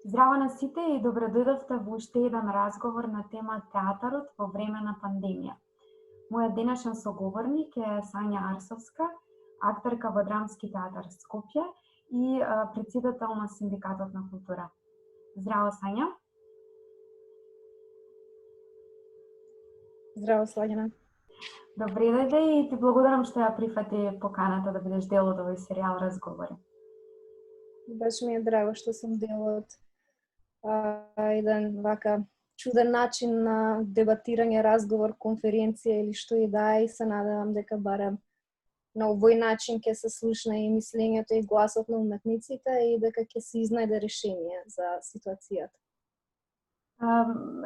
Здраво на сите и добре дојдовте во уште еден разговор на тема театарот во време на пандемија. Мојот денешен соговорник е Сања Арсовска, актерка во Драмски театар Скопје и претседател на Синдикатот на култура. Здраво, Сања. Здраво, Слагена. Добре дојде и ти благодарам што ја прифати поканата да бидеш дел од овој серијал разговори. Баш ми е драго што сум дел од еден вака чуден начин на дебатирање, разговор, конференција или што и да е, и се надевам дека барем на овој начин ќе се слушне и мислењето и гласот на уметниците и дека ќе се изнајде решение за ситуацијата.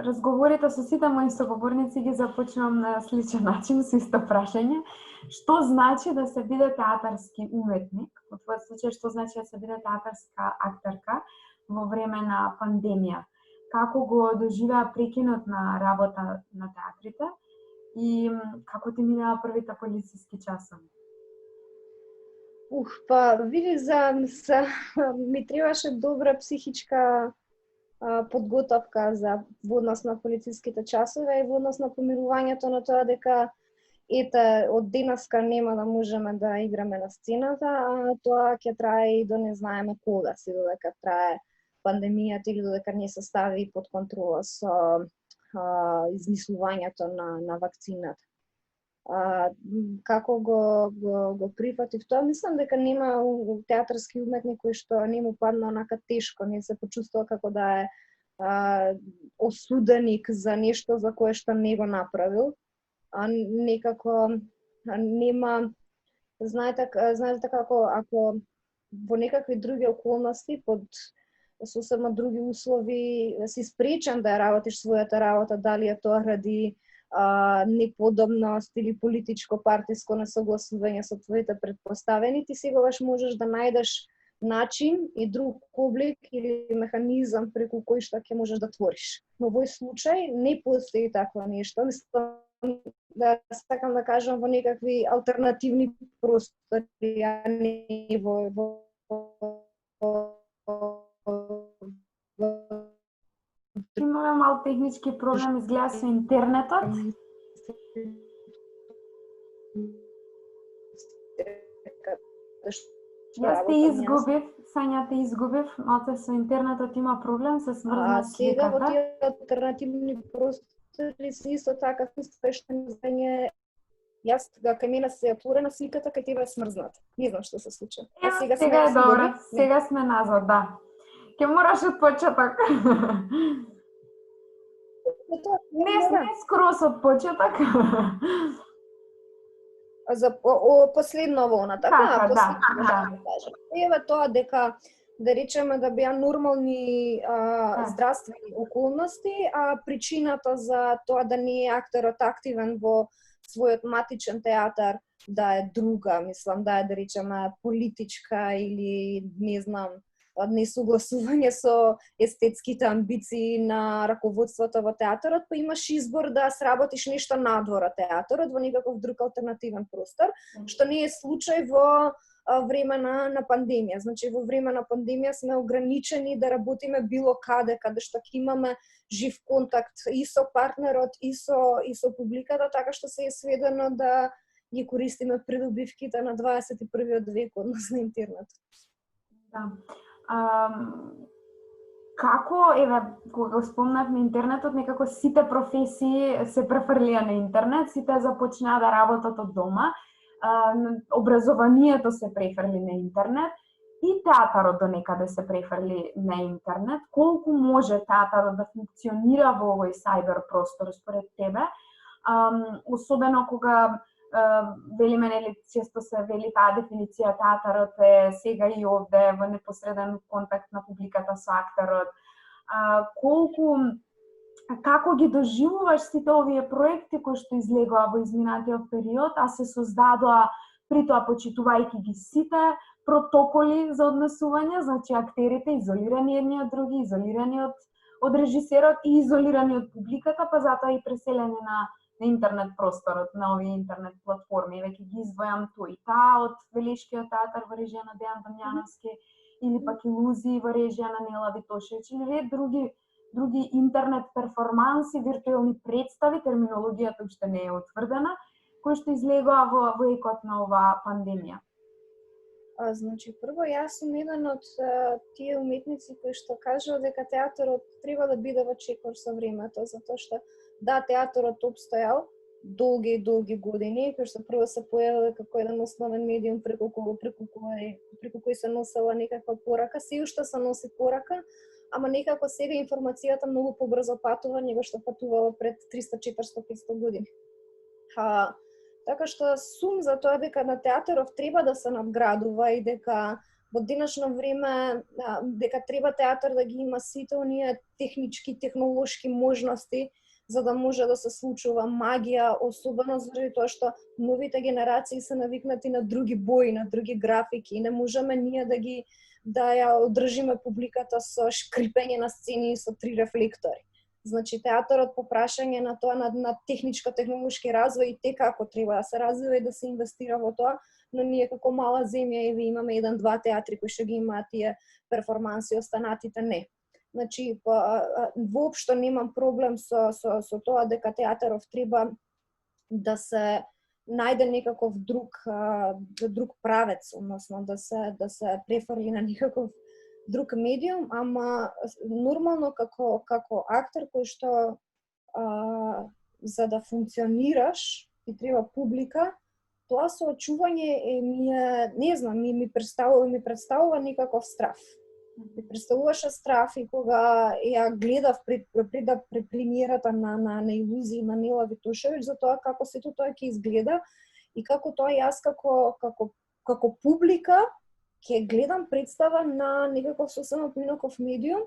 Разговорите со сите мои соговорници ги започнувам на сличен начин, со исто прашање. Што значи да се биде театарски уметник? Во твојот случај, што значи да се биде театарска актерка во време на пандемија? Како го доживеа прекинот на работа на театрите и како ти минаа првите полициски часови? Па види ми требаше добра психичка подготовка во однос на полициските часове и во однос на помирувањето на тоа дека од денеска нема да можеме да играме на сцената, а тоа ќе трае и до не знаеме кога, си додека трае пандемијата или додека не се стави под контрола со измислувањето на вакцината. Како го прифатив тоа, мислам дека нема театарски уметник кој што не му падна онака тешко, не се почувствува како да е осуденик за нешто за кое што не го направил. Некако нема, знаете како ако во некакви други околности под сосема други услови си спречен да работиш својата работа, дали е тоа ради неподобност или политичко партиско несогласување со твоите претпоставени, ти сегогаш можеш да најдеш начин и друг облик или механизам преку кој што ќе можеш да твориш. Но во овој случај не постои такво нешто. Мислам да сакам да кажам во некакви алтернативни простори, а не во Имаме мал технички проблем, изгледа со интернетот. Јас те изгубив, Сања те изгубив, малце со интернетот има проблем, се смрзна сликата. Сега во тие алтернативни простори се исто така спештање. Јас кај мене се отворена сликата, кај тебе е смрзната. Не знам што се случи. Сега е добро, сега сме назад, да. Ќе мораш од почеток. Не скрос од почеток. За последно волна, така? Еве тоа дека да речеме да беа нормални здравствени околности, а причината за тоа да не е актерот активен во својот матичен театар да е друга, мислам да е да речеме политичка или не знам, несогласување со естетските амбиции на раководството во театарот, па имаш избор да сработиш нешто надвор од театарот во некаков друг алтернативен простор, што не е случај во време на пандемија. Значи во време на пандемија сме ограничени да работиме било каде што ќе имаме жив контакт и со партнерот и со публиката, така што се е сведено да ги користиме придобивките на 21 век, односно интернет. Да. Како, еве, кога го спомнавме интернетот, некако сите професии се префрлија на интернет, сите започнаа да работат од дома, образованието се префрли на интернет и театарот до некаде се префрли на интернет. Колку може театарот да функционира во овој сайбер простор според тебе? Особено кога велиме, нели, често се вели таа дефиниција, театарот е сега и овде во непосреден контакт на публиката со актерот. Како ги доживуваш сите овие проекти кои што излегоа во изминатиот период, а се создадоа при тоа почитувајќи ги сите протоколи за однесување, значи актерите изолирани едни од други, изолирани од режисерот и изолирани од публиката, па затоа и преселени на интернет просторот, на овие интернет платформи. Веќе ги издвојам тој и таа од Велешкиот театар во режија на Дејан Дамјановски или пак Илузии во режија на Нела Витошевиќ или ред други интернет перформанси, виртуелни представи, терминологијата уште не е утврдена, кои што излегоа во екот на оваа пандемија? Значи, прво, јас сум еден од тие уметници кои што кажува дека театарот треба да биде во чекор со времето, затоа што да, театарот обстојал долги години, кои што прво се појавил како еден основен медиум преку кој се носела некаква порака, се уште се носи порака, ама некако сега информацијата многу побрзо патува него што патувала пред 300, 400, 500 години. Така што сум за тоа дека на театаров треба да се надградува и дека во денешно време дека треба театар да ги има сите оние технички, технолошки можности за да може да се случува магија, особено заради тоа што новите генерации се навикнати на други бои, на други графики и не можеме ние да ја одржиме публиката со шкрипење на сцени и со 3 рефлектори. Значи, театарот по прашање на тоа, на техничко-технолошки развој и како треба да се развива и да се инвестира во тоа, но ние како мала земја и имаме 1-2 театри кои што ги имаат тие перформанси, останатите не. Значи, воопшто немам проблем со тоа дека театаров треба да се најде некаков друг правец, односно да се префрли на некаков друг медиум, ама нормално како актер кој што за да функционираш и треба публика, тоа соочување ми представува некаков страф. Ми представуваше страф и кога ја гледав пред премиерата на Илузии на Нела Витошевиќ за тоа како сето тоа ќе изгледа и како тоа јас како публика ќе гледам представа на некаков сосема поинаков медиум,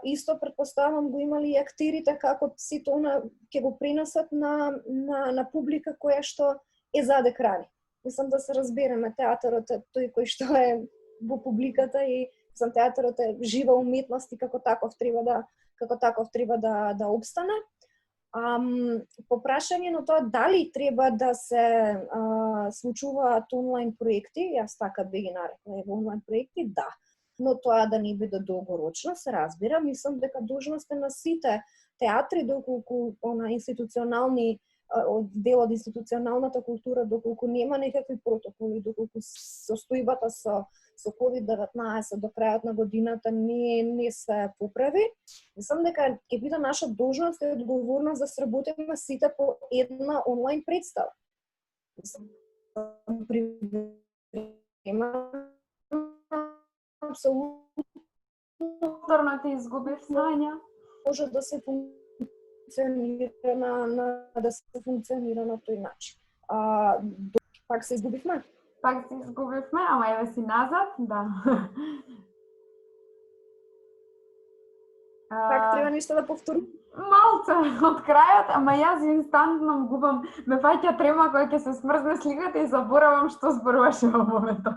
исто претпоставам го имали и актерите како сето она ќе го пренесат на публика која што е зад екрани. Мислам да се разбереме, театарот е тој кој што е во публиката и театарот е жива уметност и како таков треба да обстане. По прашање на тоа дали треба да се случуваат онлайн проекти, јас така би ги нарекла онлайн проекти, да. Но тоа да не биде долгорочно, се разбира. Мислам дека должност е на сите театри, доколку институционални дел од институционалната култура, доколку нема некакви протоколи, доколку состојбата со COVID-19 до крајот на годината не се поправи, мислам дека ќе биде наша должност и одговорност да сработиме сите по една онлайн представа. Апсолутно те изгубив Сања. Може да се функционира на тој начин. Пак се изгубивме? Пак се изгубивме, ама еве си назад, да. Пак треба нешто да повторим? Малце од крајот, ама јас инстантно губам, ме фаќа трема која ќе се смрзне сликата и заборавам што зборуваше во моментот.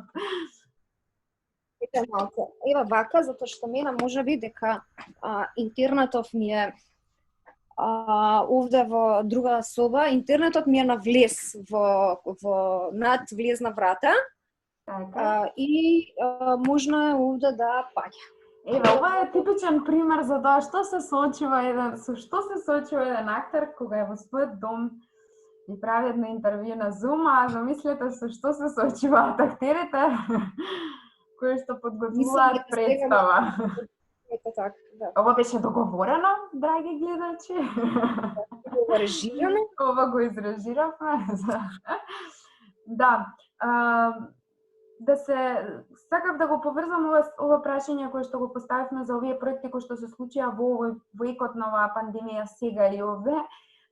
Малце. Ева вака, затоа што мене можеби дека интернетов ми е овде во друга соба, интернетот ми е на влез во над влезна врата и можно е овде да паѓа. Еве, ова е типичен пример за тоа што се соочува еден актер кога е во својот дом и прави едно интервју на Zoom, а замислете со што се соочуваат актерите кои што подготвуваат представа. Ето така, да. Ова беше договорено, драги гледачи? Ова режирано? Ова го изрежиравме. Да. Сакав да го поврзам ова прашање кое што го поставивме за овие проекти кои што се случија во екот на оваа пандемија сега и овде,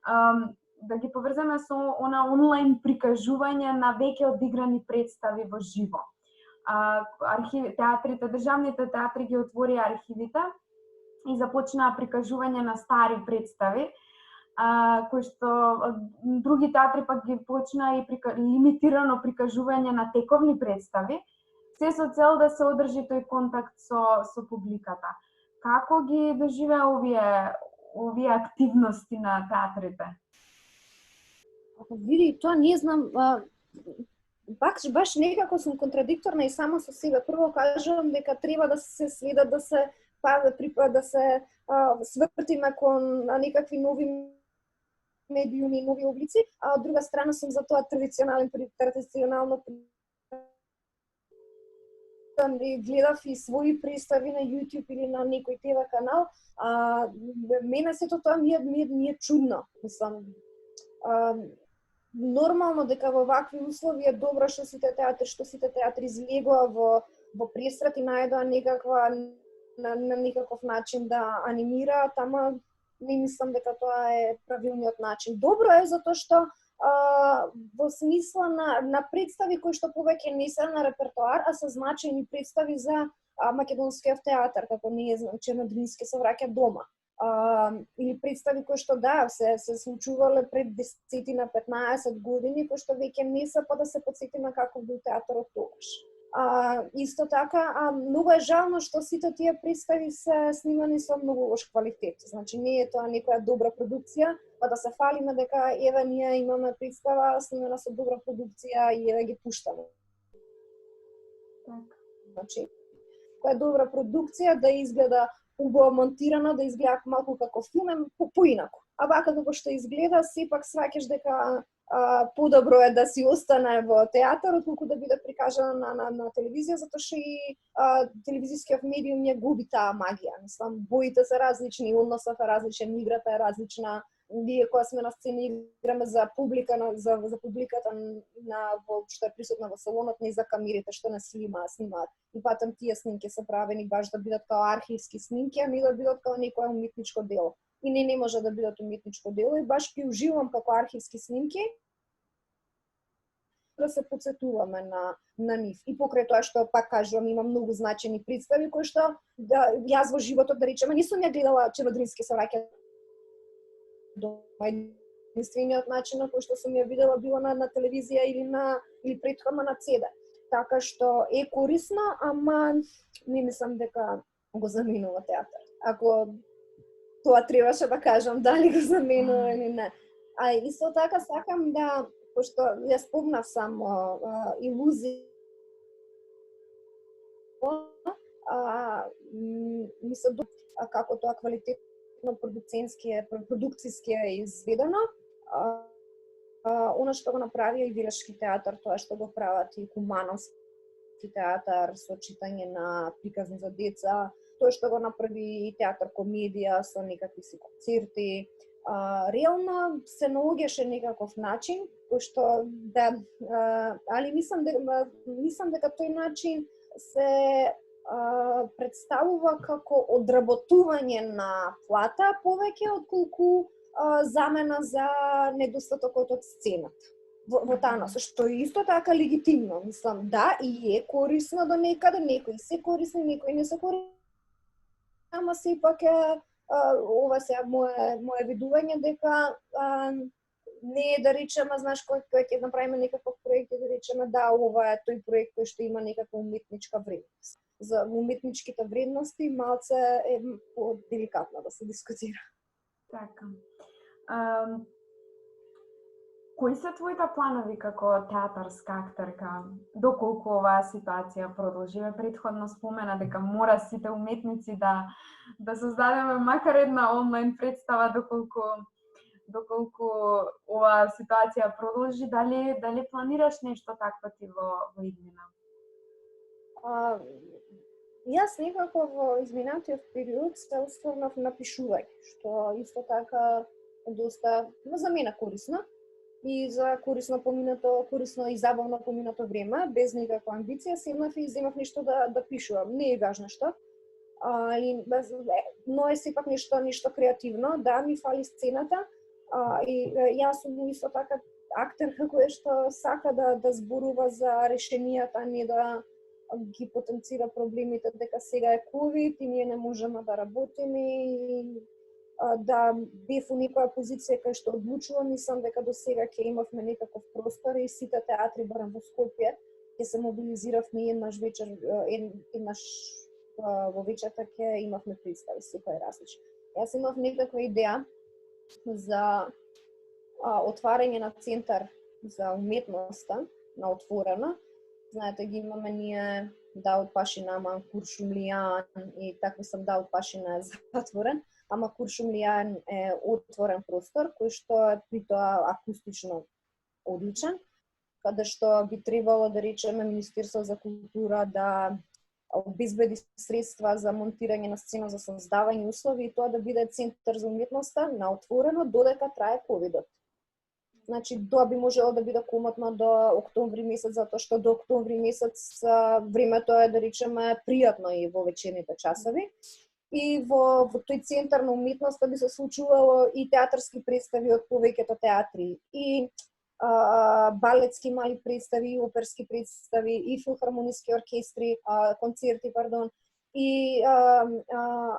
да ги поврзаме со онлайн прикажување на веќе одиграни представи во живо. Театрите, државните театри ги отворија архивите и започнаа прикажување на стари представи, кои што други театри пак ги почнаа и лимитирано прикажување на тековни представи, се со цел да се одржи тој контакт со публиката. Како ги доживеа овие активности на театрите? Види, тоа не знам, баш некако сум контрадикторна и сама со себе. Прво кажувам дека треба да се следа, да се свртиме кон некакви нови медиуми, нови облици, а од друга страна сум за тоа традиционално гледав и своји представи на YouTube или на некој ТВ канал, мене сето тоа ми е чудно, мислам. Нормално дека во вакви услови е добро што сите театри излегоа во пресрат и најдоа на некаков начин да анимираат, ама не мислам дека тоа е правилниот начин. Добро е затоа што во смисла на представи кои што повеќе не се на репертоар, а се значајни представи за македонскиот театар, како не знам, Чернодрински се враќа дома. Или представи кои што се случувале пред 10-15 години, кои што веќе не се, па да се потсетиме каков бил театарот тогаш. Исто така, многу е жално што сите тие представи се снимани со многу лош квалитет. Значи не е тоа некоја добра продукција, па да се фалиме дека еве ние имаме представа снимена со добра продукција и еве ги пуштаме. Така. Значи, која добра продукција да изгледа убаво монтирана, да изгледа малку како филм, поинаку. А вака како што изгледа, сепак сваќаш дека подобро е да си остане во театар, отколку да биде прикажана на телевизија, затоа што и телевизискиот медиум ја губи таа магија. Мислам, боите се различни, односот е различен, играта е различна. Ние кога сме на сцена играме за публика, за публиката што е присутна во салонот, не за камерите што не снимаат. И патам тие снимки се правени баш да бидат као архивски снимки, а не да бидат као некое уметничко дело. И не може да бидат уметничко дело и баш ги уживам како архивски снимки да се потсетуваме на нив. И покрај тоа што пак кажувам, има многу значајни представи кои што јас во животот да речеме не сум ја гледала Чернодрински се враќа дома. Единствениот начин на кој што сум ја видела било на телевизија или претходно на CD. Така што е корисно, ама не мислам дека го заменува театар. Ако тоа требаше да кажам дали го заменува или не. А исто така сакам да, пошто ја спомнав само илузија, мислам како тоа квалитетно продукцијски е изведено. Она што го направи и Велешки театар, тоа што го прават и Кумановски театар со читање на приказни за деца, тоа што го направи и театар комедија со некакви си концерти, реално се наоѓаше некаков начин кој што али мислам дека тој начин се представува како одработување на плата повеќе отколку замена за недостатокот од сцената во таа што е исто така легитимно. Мислам, да, и е корисно до некаде, некои се корисни, некои не се корисни, ама сепак е ова се мое видување дека не е да речеме, знаеш, кој ќе направиме некаков проект и да речеме да, ова е тој проект кој што има некаква уметничка вредност. За уметничките вредности малце е деликатно да се дискутира. Така. Кои се твоите планови како театарска актерка, доколку оваа ситуација продолжи? Претходно спомена дека мора сите уметници да создадеме макар една онлайн представа доколку оваа ситуација продолжи. Дали планираш нешто такво ти во иднина? Јас некако во изминатиот период се остварнав на пишување, што исто така доста за мене корисно и за корисно и забавно поминато време, без никаква амбиција, седнав и земав нешто да пишувам. Не е важно што, но е сепак нешто креативно, да, ми фали сцената, и јас сум исто така актерка која што сака да зборува за решенијата, а не да ги потенцира проблемите дека сега е ковид и ние не можеме да работиме и да бев у некоја позиција кај што одлучувам. Мислам дека до сега ќе имавме некаков простор и сите театри, барем во Скопје, ќе се мобилизиравме еднаш во вечерта ќе имавме представи, секој е различен. Јас имав некаква идеја за отварање на центар за уметноста на отворено. Знаете, ги имаме ние Давот Пашина, Куршумлијан и такви сам Давот Пашина е затворен, ама Куршумлијан е отворен простор кој што е при тоа акустично одличен, каде што би требало да речеме Министерство за култура да обезбеди средства за монтирање на сцена, за создавање услови и тоа да биде центар за уметноста на отворено додека трае ковидот. Значи, тоа би можело да биде комотно до октомври месец, затоа што до октомври месец времето е, да речеме, пријатно и во вечерните часови. И во тој центар на уметноста би се случувало и театарски представи од повеќето театри, и балетски мали представи, оперски представи, и филхармониски оркестри, концерти, и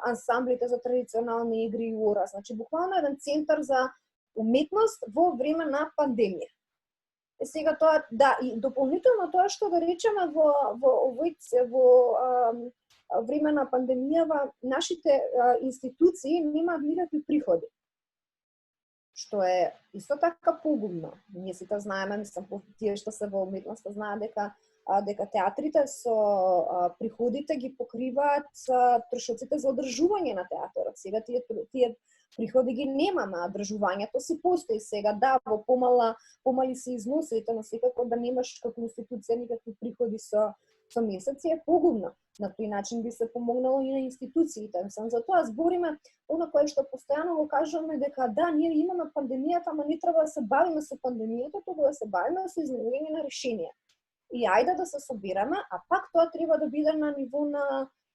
ансамблите за традиционални игри и ура. Значи, буквално еден центар за уметност во време на пандемија. И сега тоа, да, и дополнително тоа што да речеме во време на пандемијава, нашите институции немаат никакви приходи. Што е исто така погубно. Ние сите знаеме, мислам, тие што се во уметноста знаат дека театрите со приходите ги покриваат трошоците за одржување на театарот. Сега тие приходи ги немаме, а одржувањето си постои сега. Да, во помали се износите, но секако да немаш како институција никакви приходи со месеци е погубно. На тој начин би се помогнало и на институциите. Мислам, за тоа збориме она кое што постојано го кажуваме дека да, ние имаме пандемијата, ама не треба да се бавиме со пандемијата, туку да се бавиме со изнаоѓање на решенија. И ајде да се собираме, а пак тоа треба да биде на ниво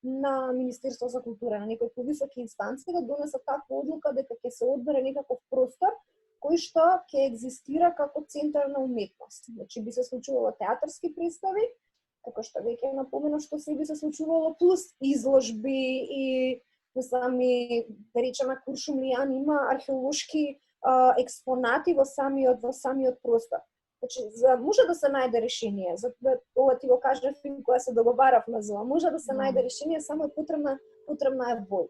на Министерство за култура, на некои повисоки инстанции, да донесат таква одлука дека ќе се одбере некаков простор кој што ќе екзистира како центар на уметност. Значи би се случувало театарски представи, како што веќе напоменав, што се би се случувало, плюс изложби и сами, да речеме, Куршумлијан има археолошки експонати во самиот простор. Значи, може да се најде решение, за ова ти го кажав кога се договаравме за ова, може да се најде решение, само е потребна е воља.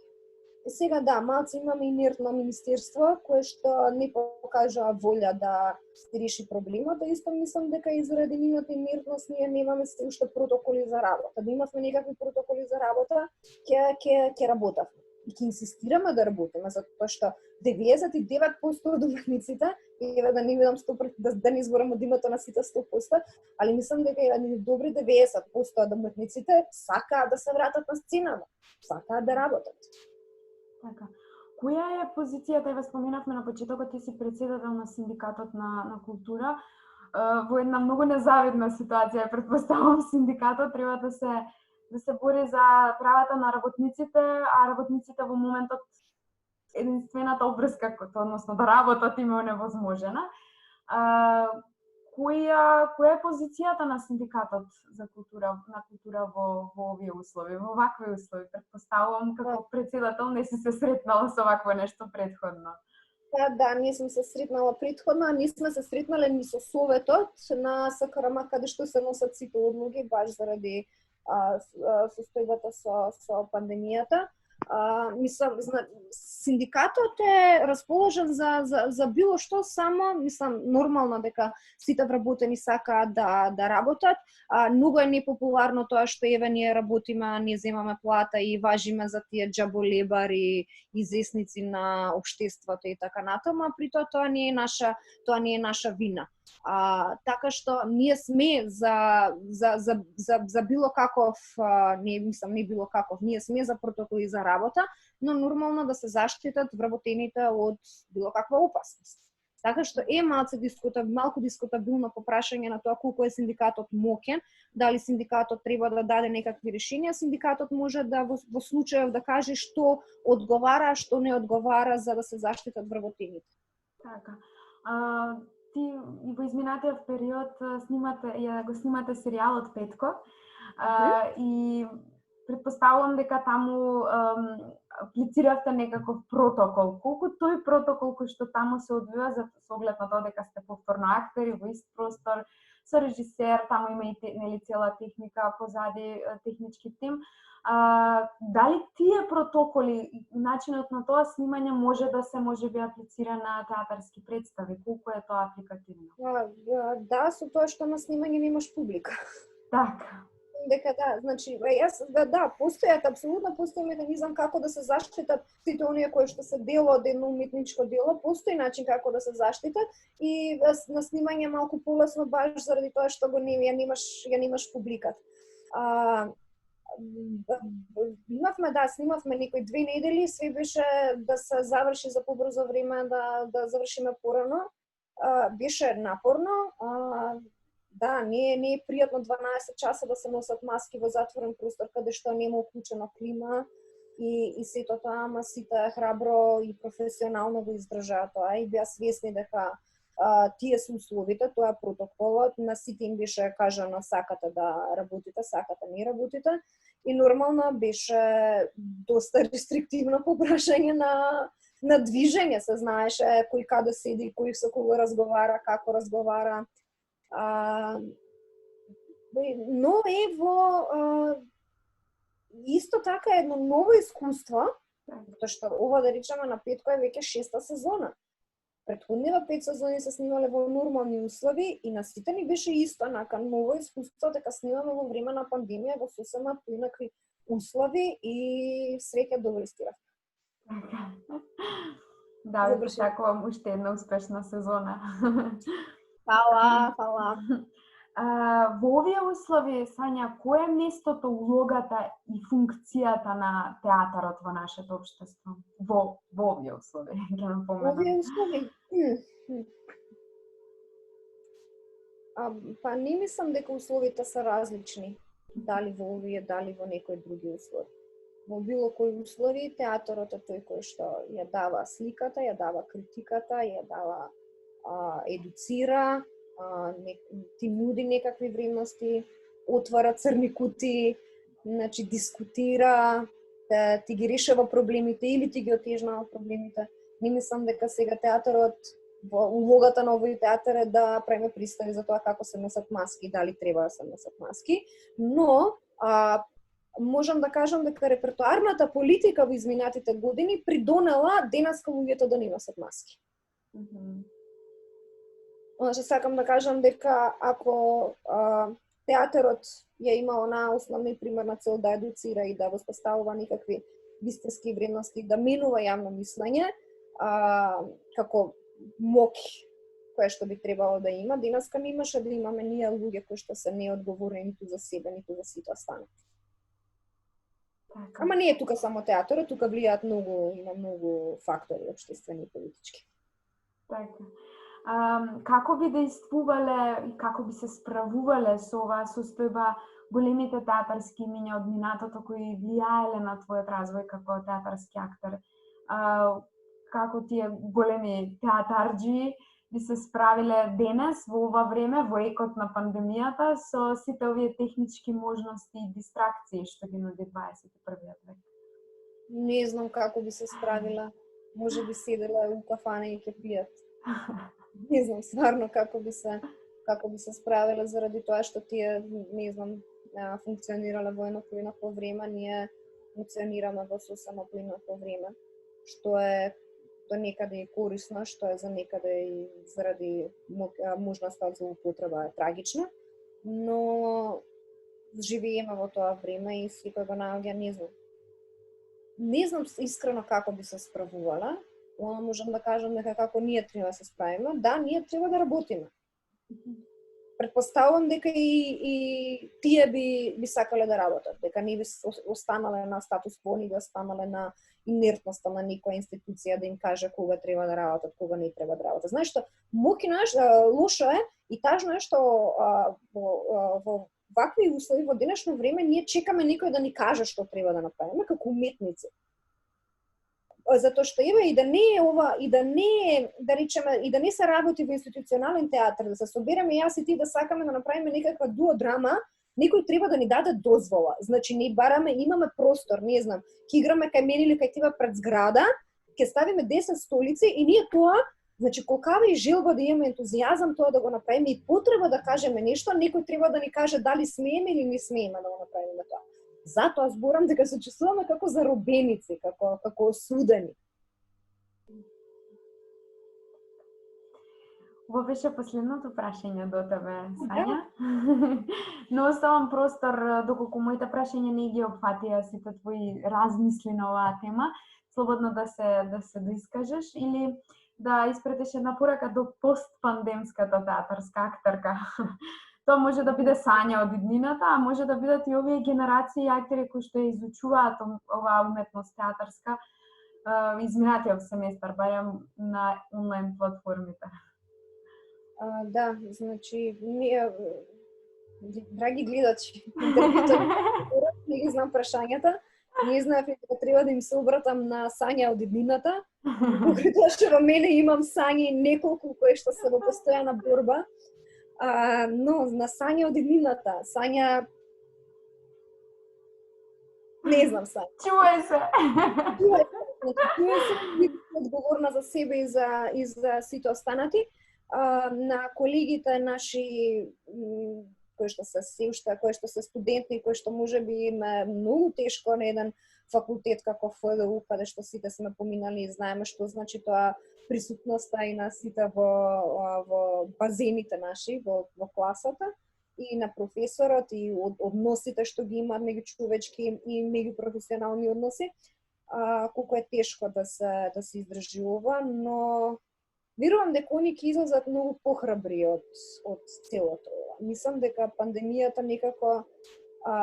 И сега да, малце имаме инертно министерство кое што не покажува воља да се реши проблемот, а исто мислам дека и заради нивната инертност ние немаме се уште протоколи за работа. Да имавме некакви протоколи за работа, ќе работавме. И ќе инсистираме да работиме, затоа што 99% од уметниците, и да не видам 100%, да не изборам од името на сите 100%, али мислам дека едни добри 90% од уметниците сакаат да се вратат на сцената, сакаат да работат. Така. Која е позицијата, ја споменавме на почетокот, ти си председател на Синдикатот на култура, во една многу незавидна ситуација, претпоставувам, синдикатот треба да се бори за правата на работниците, а работниците во моментот единствената обврска, односно да работат, им е невозможена. Која е позицијата на Синдикатот за култура во овие услови, во вакви услови? Претпоставувам како председател не си се сретнала со вакво нешто претходно. Да, ние сме се сретнала претходно, а не сме се сретнале ни со советот на СКРМ, каде што се носат сите одлуги баш заради состојбата со пандемијата. Мислам, синдикатот е расположен за било што, само мислам нормално дека сите вработени сакаат да работат. Многу е непопуларно тоа што еве ние работиме, ние земаме плата и важиме за тие џаболебари, известници на општеството и така натаму, при тоа не е наша вина. Така што ние сме за било каков, не било каков, ние сме за протоколи за работа, но нормално да се заштитат вработените од било каква опасност. Така што е малку дискутабилно по прашање на тоа колку е синдикатот моќен, дали синдикатот треба да даде некакви решенија, синдикатот може да во случајов да каже што одговара, што не одговара за да се заштитат вработените. Така. Ти и во изминатиот период го снимате серијалот Петко, и Предпоставувам дека таму аплициравте некаков протокол. Колку тој протокол кој што таму се одвива за со оглед на тоа дека сте повторно актери во ист простор, со режисер, таму има и нели цела техника позади, технички тим. Дали тие протоколи и начинот на тоа снимање може да се можеби аплицира на театарски представи? Колку е тоа апликативно? Да, со тоа што на снимање немаш публика. Така. Дека да, значи, јас постојат, апсолутно постои механизам како да се заштитат сите оние кои што се дел од едно уметничко дело, постои начин како да се заштитат и на снимање малку полесно баш заради тоа што ја немаш публиката. Снимавме некои 2 недели, све беше да се заврши за побрзо време, да завршиме порано. Беше напорно. Да, не е пријатно 12 часа да се носат маски во затворен простор каде што нема уклучена клима и сето тоа, ама сите храбро и професионално го издржаа тоа и беа свесни дека тие се условите, тоа е протоколот, на сите им беше кажано сакате да работите, сакате не работите и нормално беше доста рестриктивно по прашање на движење, се знаеше кој каде седи, кој со кого разговара, како разговара. Но исто така едно ново искуство, затоа што ова да речеме на Петко е веќе 6-та сезона. Претходниве 5 сезони се снимале во нормални услови и на сите ни беше исто нака ново искуство дека снимаме во време на пандемија во сосема поинакви услови и среќа добро истирав. Да, ви посакувам уште една успешна сезона. Фала. Во овие услови, Сања, кој е местото, улогата и функцијата на театарот во нашето општество? Во овие услови, ќе напоменам. Овие услови? Па не мислам дека условите се различни. Дали во овие, дали во некои други услови. Во било кои услови, театарот е тој кој што ја дава сликата, ја дава критиката, ја дава едуцира, ти нуди некакви вредности, отвара црни кутии, значи дискутира, ти ги решава проблемите или ти ги отежнава проблемите. Не мислам дека сега театарот, улогата на овој театар е да преме представи за тоа како се носат маски, дали треба да се носат маски, но можам да кажам дека репертоарната политика во изминатите години придонела денеска луѓето да не носат маски. Значи, сакам да кажам дека ако театарот ја има онаа основна и примерна цел да едуцира и да воспоставува некакви вистински вредности, да менува јавно мислење, како моки која што би требало да има, денеска не имаше да имаме ние луѓе кои што се неодговорни ниту за себе, ниту за сите останати. Ама не е тука само театарот, тука влијаат има многу фактори општествени и политички. Така. Како би действувале и како би се справувале со оваа состојба големите театарски имиња од минатото кои влијаеле на твојот развој како театарски актер? Како тие големи театарџи би се справиле денес во ова време, во екот на пандемијата, со сите овие технички можности и дистракции што ги нуди 21 век? Не знам како би се справила. Може би седела у кафана и ќе пијат. Не знам стварно како би се справила заради тоа што тие, не знам, функционирале во едно поинакво време, ние функционираме во сосема поинакво време, што е до некаде и корисно, што е за некаде и заради можноста за употреба е трагична, но живееме во тоа време и секој го наоѓа, не знам. Не знам искрено како би се справувала, но можам да кажам дека како ние треба да се справиме, да, ние треба да работиме. Предпоставувам дека и тие би сакале да работат, дека не би останале на статус кво, не би останале на инертноста на некоја институција да им каже кога треба да работат, кога не треба да работат. Знаеш што, лошо е и тажно е што во вакви услови во денешно време ние чекаме некој да ни каже што треба да направиме како уметници. Затоа што и да не е ова, и да не да речеме, и да не се работи во институционален театар, да се собереме јас и ти да сакаме да направиме некаква дуодрама, некој треба да ни даде дозвола. Значи, не бараме, имаме простор, не знам, ќе играме кај мене или кај тебе пред зграда, ќе ставиме 10 столици и ние тоа, значи, колкава и желба да имаме ентузијазам тоа да го направиме и потреба да кажеме нешто, некој треба да ни каже дали смееме или не смееме да го направиме тоа. Затоа зборам дека се чувствуваме како заробеници, како осудени. Ова беше последното прашање до тебе, Сања. Но оставам простор, доколку моите прашања не ги опфатија сите твои размисли на оваа тема, слободно да се доискажеш или да испратиш една порака до постпандемската театарска актерка. Тоа може да биде Сања од иднината, а може да бидат и овие генерации актери кои што ја изучуваат оваа уметност театарска изминатиот семестар, барем на онлайн платформите. Да, значи, драги гледачи, не ги знам прашањата, не знаев дека треба да им се обратам на Сања од иднината, покрај тоа што во мене имам Сањи неколку кои што се во постојана борба, но на Сања од иднината, Сања не знам Сања. Чувај се! Чувај се, одговорна за себе и за сите останати. На колегите наши кои што се се уште, кои што се студенти, кои што можеби им е многу тешко на еден факултет како ФДУ, каде што сите сме поминали и знаеме што значи тоа присутноста и на сите во базените наши, во класата, и на професорот, и односите што ги имаат меѓучовечки и меѓупрофесионални односи, колку е тешко да се издржи ова, но верувам дека они ќе излезат многу похрабри од целото ова. Мислам дека пандемијата некако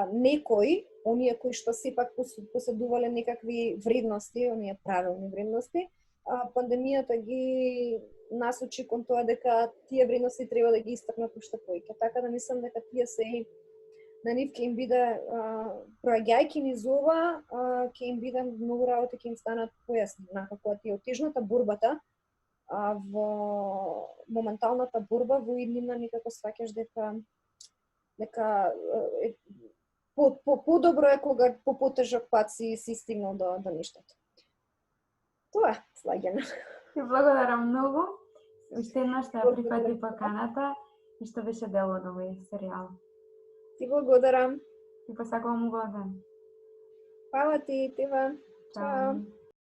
некои, оние кои што сепак поседувале некакви вредности, оние правилни вредности, пандемијата ги насочи кон тоа дека тие вредности треба да ги истакнат уште повеќе. Така да мислам дека тие се на нив ќе им биде, проаѓајќи низ ова, ќе им биде многу работи, ќе им станат појасни, накако тие отежната борбата, во моменталната борба во иднина некако сваќаш дека подобро е кога по потежок пат си стигнал до нештото. Тоа е слагено. Ти благодарам многу. Уште еднаш што ја прифати поканата и што беше дел од овој серијал. Ти благодарам. Ти посакувам убав ден. Фала ти, Тива. Чао.